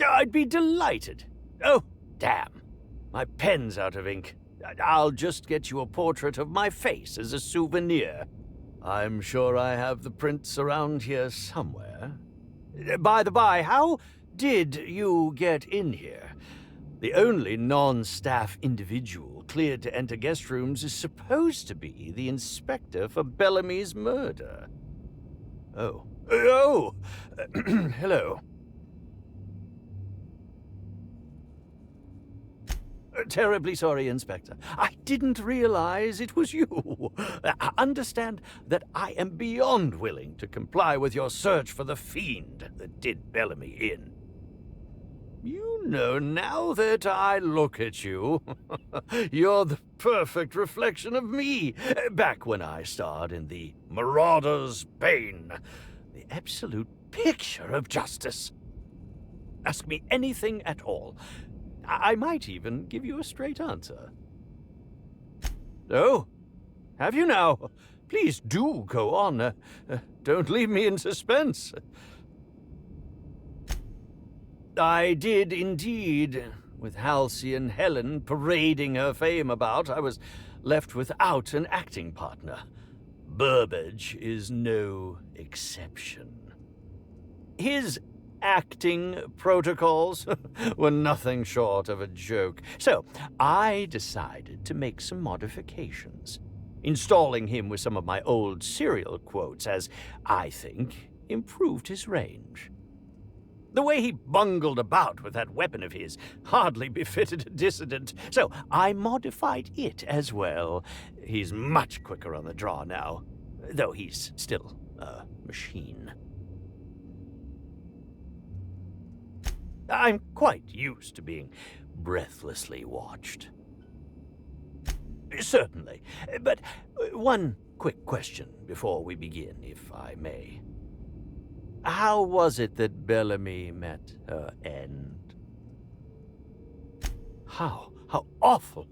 I'd be delighted. Oh, damn. My pen's out of ink. I'll just get you a portrait of my face as a souvenir. I'm sure I have the prints around here somewhere. By the by, how did you get in here? The only non-staff individual cleared to enter guest rooms is supposed to be the inspector for Bellamy's murder. Oh. Hello. Terribly sorry, Inspector. I didn't realize it was you. Understand that I am beyond willing to comply with your search for the fiend that did Bellamy in. You know, now that I look at you, you're the perfect reflection of me, back when I starred in The Marauder's Bane, the absolute picture of justice. Ask me anything at all. I might even give you a straight answer. Oh, have you now? Please do go on. Don't leave me in suspense. I did indeed. With Halcyon Helen parading her fame about, I was left without an acting partner. Burbage is no exception. His acting protocols were nothing short of a joke. So I decided to make some modifications, installing him with some of my old serial quotes as, I think, improved his range. The way he bungled about with that weapon of his hardly befitted a dissident, so I modified it as well. He's much quicker on the draw now, though he's still a machine. I'm quite used to being breathlessly watched. Certainly, but one quick question before we begin, if I may. How was it that Bellamy met her end? How awful!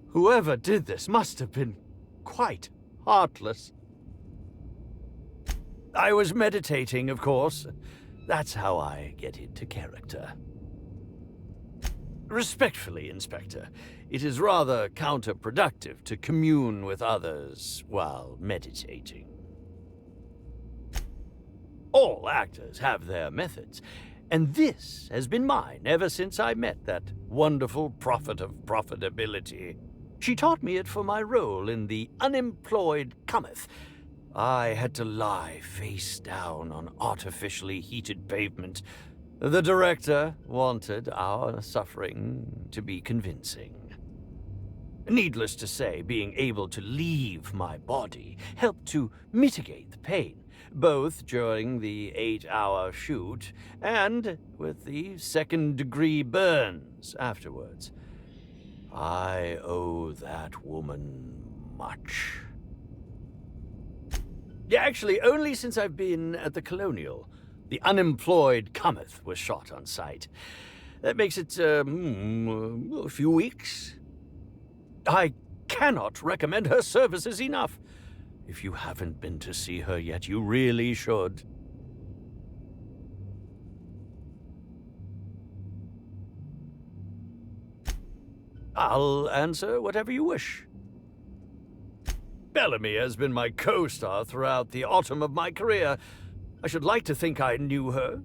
Whoever did this must have been quite heartless. I was meditating, of course. That's how I get into character. Respectfully, Inspector, it is rather counterproductive to commune with others while meditating. All actors have their methods, and this has been mine ever since I met that wonderful prophet of profitability. She taught me it for my role in The Unemployed Cometh. I had to lie face down on artificially heated pavement. The director wanted our suffering to be convincing. Needless to say, being able to leave my body helped to mitigate the pain, both during the 8-hour shoot and with the second-degree burns afterwards. I owe that woman much. Yeah, actually, only since I've been at the Colonial. The Unemployed Cometh was shot on site. That makes it, a few weeks. I cannot recommend her services enough. If you haven't been to see her yet, you really should. I'll answer whatever you wish. Bellamy has been my co-star throughout the autumn of my career. I should like to think I knew her.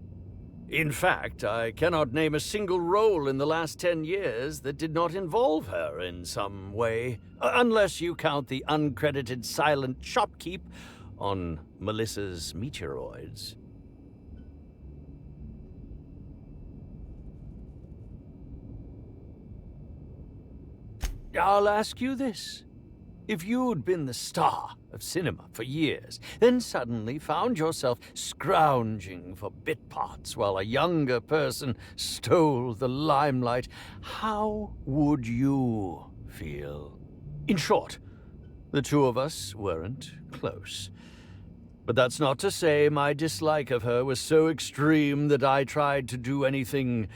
In fact, I cannot name a single role in the last 10 years that did not involve her in some way, unless you count the uncredited silent shopkeep on Melissa's Meteoroids. I'll ask you this. If you'd been the star of cinema for years, then suddenly found yourself scrounging for bit parts while a younger person stole the limelight, how would you feel? In short, the two of us weren't close. But that's not to say my dislike of her was so extreme that I tried to do anything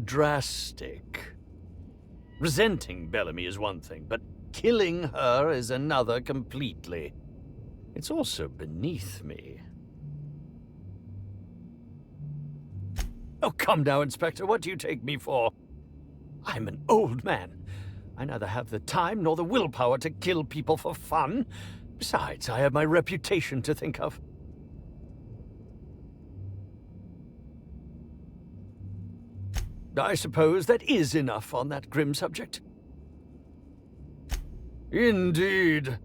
drastic. Resenting Bellamy is one thing, but killing her is another completely. It's also beneath me. Oh, come now, Inspector, what do you take me for? I'm an old man. I neither have the time nor the willpower to kill people for fun. Besides, I have my reputation to think of. I suppose that is enough on that grim subject. Indeed.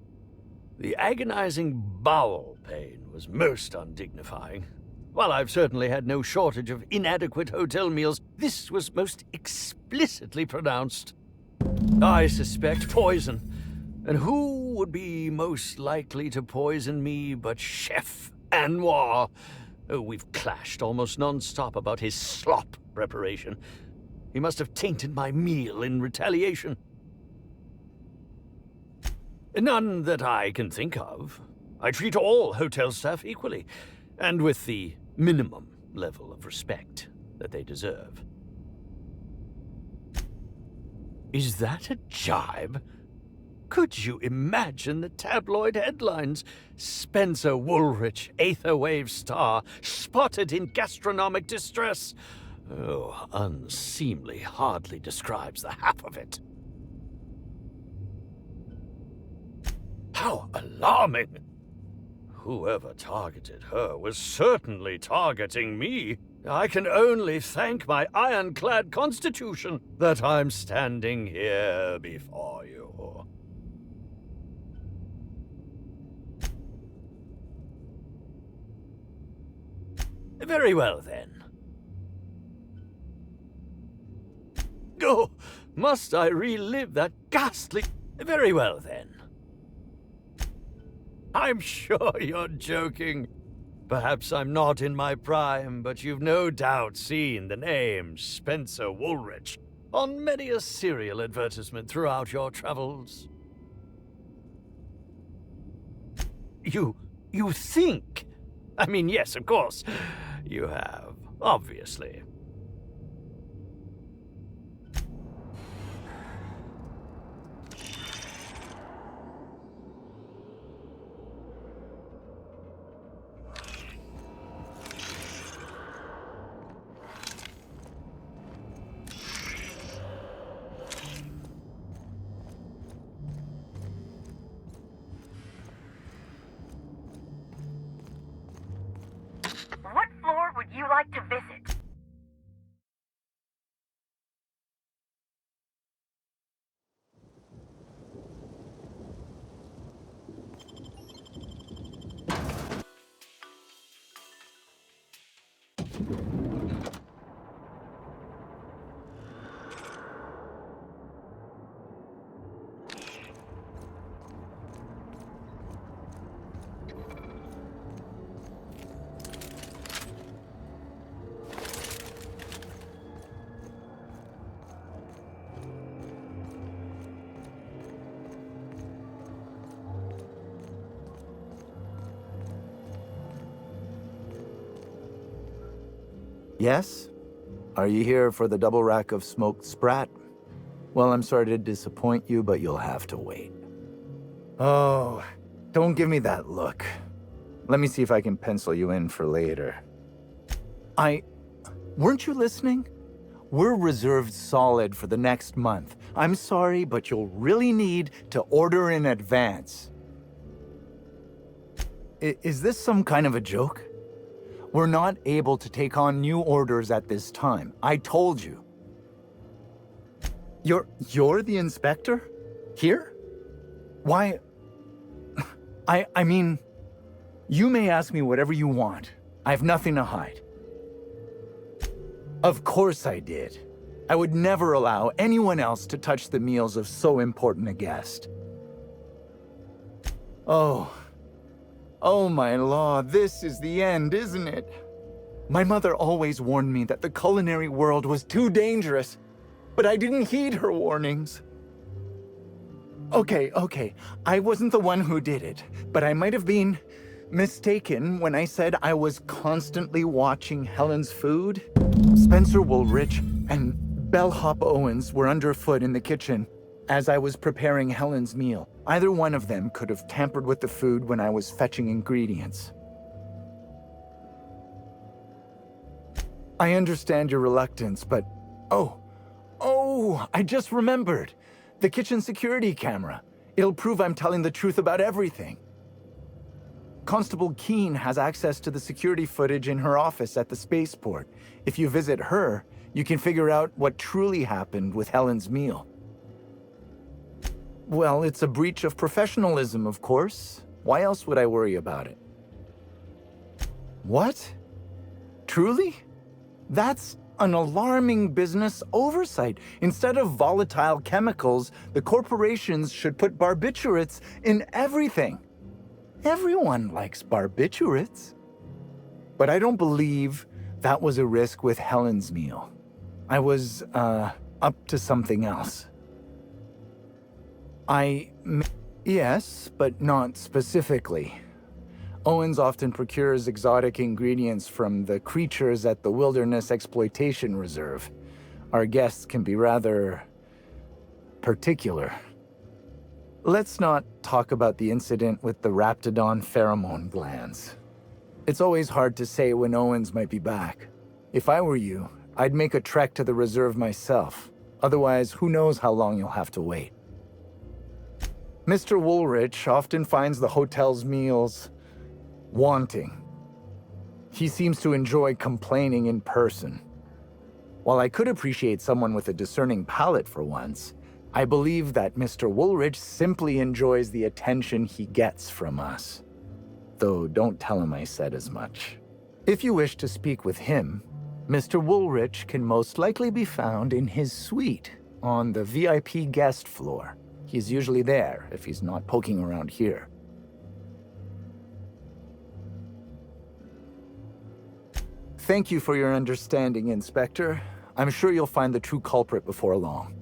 The agonizing bowel pain was most undignifying. While I've certainly had no shortage of inadequate hotel meals, this was most explicitly pronounced. I suspect poison. And who would be most likely to poison me but Chef Anwar? Oh, we've clashed almost non-stop about his slop preparation. He must have tainted my meal in retaliation. None that I can think of. I treat all hotel staff equally, and with the minimum level of respect that they deserve. Is that a jibe? Could you imagine the tabloid headlines? Spencer Woolrich, Aetherwave star, spotted in gastronomic distress. Oh, unseemly hardly describes the half of it. How alarming! Whoever targeted her was certainly targeting me. I can only thank my ironclad constitution that I'm standing here before you. Very well, then. Oh, must I relive that ghastly... Very well, then. I'm sure you're joking. Perhaps I'm not in my prime, but you've no doubt seen the name Spencer Woolrich on many a cereal advertisement throughout your travels. You think? I mean, yes, of course. You have, obviously. What floor would you like to visit? Yes? Are you here for the double rack of smoked sprat? Well, I'm sorry to disappoint you, but you'll have to wait. Oh, don't give me that look. Let me see if I can pencil you in for later. Weren't you listening? We're reserved solid for the next month. I'm sorry, but you'll really need to order in advance. Is this some kind of a joke? We're not able to take on new orders at this time. I told you. You're the inspector? Here? Why? I mean, you may ask me whatever you want. I have nothing to hide. Of course I did. I would never allow anyone else to touch the meals of so important a guest. Oh my law, this is the end, isn't it? My mother always warned me that the culinary world was too dangerous, but I didn't heed her warnings. Okay, I wasn't the one who did it, but I might have been mistaken when I said I was constantly watching Helen's food. Spencer Woolrich and Bellhop Owens were underfoot in the kitchen as I was preparing Helen's meal. Either one of them could have tampered with the food when I was fetching ingredients. I understand your reluctance, but... Oh, I just remembered. The kitchen security camera. It'll prove I'm telling the truth about everything. Constable Keene has access to the security footage in her office at the spaceport. If you visit her, you can figure out what truly happened with Helen's meal. Well, it's a breach of professionalism, of course. Why else would I worry about it? What? Truly? That's an alarming business oversight. Instead of volatile chemicals, the corporations should put barbiturates in everything. Everyone likes barbiturates. But I don't believe that was a risk with Helen's meal. I was, up to something else. Yes, but not specifically. Owens often procures exotic ingredients from the creatures at the Wilderness Exploitation Reserve. Our guests can be rather... particular. Let's not talk about the incident with the Raptidon pheromone glands. It's always hard to say when Owens might be back. If I were you, I'd make a trek to the reserve myself. Otherwise, who knows how long you'll have to wait. Mr. Woolrich often finds the hotel's meals wanting. He seems to enjoy complaining in person. While I could appreciate someone with a discerning palate for once, I believe that Mr. Woolrich simply enjoys the attention he gets from us. Though don't tell him I said as much. If you wish to speak with him, Mr. Woolrich can most likely be found in his suite on the VIP guest floor. He's usually there if he's not poking around here. Thank you for your understanding, Inspector. I'm sure you'll find the true culprit before long.